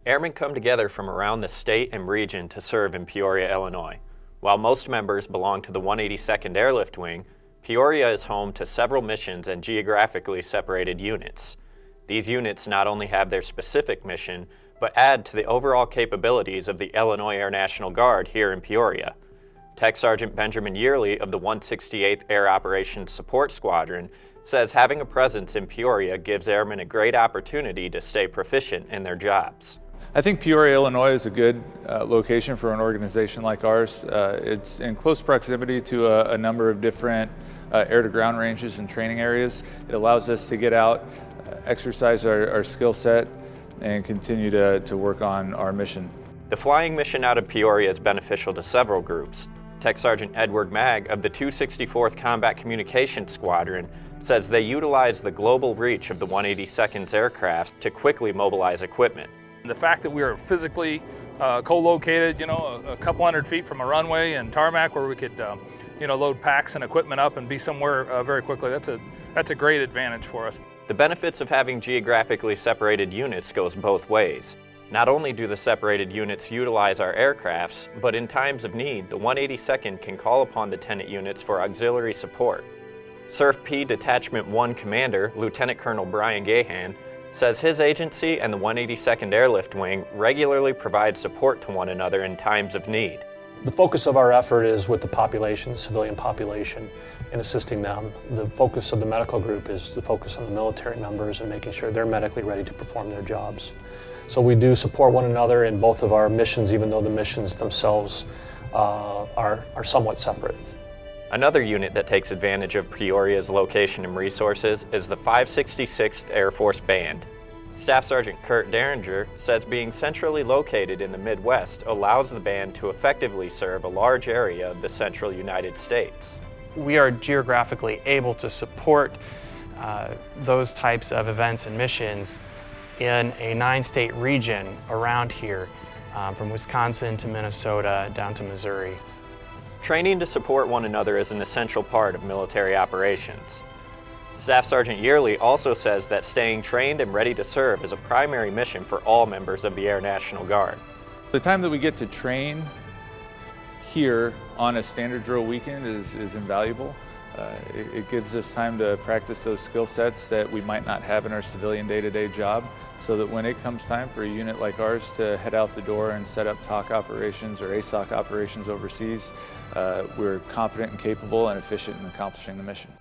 Airmen come together from around the state and region to serve in Peoria, Illinois. While most members belong to the 182nd Airlift Wing, Peoria is home to several missions and geographically separated units. These units not only have their specific mission, but add to the overall capabilities of the Illinois Air National Guard here in Peoria. Tech Sergeant Benjamin Yearly of the 168th Air Operations Support Squadron says having a presence in Peoria gives airmen a great opportunity to stay proficient in their jobs. I think Peoria, Illinois is a good location for an organization like ours. It's in close proximity to a number of different air-to-ground ranges and training areas. It allows us to get out, exercise our skill set, and continue to work on our mission. The flying mission out of Peoria is beneficial to several groups. Tech Sergeant Edward Magg of the 264th Combat Communications Squadron says they utilize the global reach of the 182nd's aircraft to quickly mobilize equipment. The fact that we are physically co-located, a couple hundred feet from a runway and tarmac where we could, load packs and equipment up and be somewhere very quickly, that's a great advantage for us. The benefits of having geographically separated units goes both ways. Not only do the separated units utilize our aircrafts, but in times of need, the 182nd can call upon the tenant units for auxiliary support. Surf P Detachment 1 Commander, Lieutenant Colonel Brian Gahan, says his agency and the 182nd Airlift Wing regularly provide support to one another in times of need. The focus of our effort is with the population, the civilian population, in assisting them. The focus of the medical group is the focus on the military members and making sure they're medically ready to perform their jobs. So we do support one another in both of our missions, even though the missions themselves are somewhat separate. Another unit that takes advantage of Peoria's location and resources is the 566th Air Force Band. Staff Sergeant Kurt Derringer says being centrally located in the Midwest allows the band to effectively serve a large area of the central United States. We are geographically able to support those types of events and missions in a 9-state region around here, from Wisconsin to Minnesota down to Missouri. Training to support one another is an essential part of military operations. Staff Sergeant Yearly also says that staying trained and ready to serve is a primary mission for all members of the Air National Guard. The time that we get to train here on a standard drill weekend is invaluable. It gives us time to practice those skill sets that we might not have in our civilian day-to-day job, so that when it comes time for a unit like ours to head out the door and set up TOC operations or ASOC operations overseas, we're confident and capable and efficient in accomplishing the mission.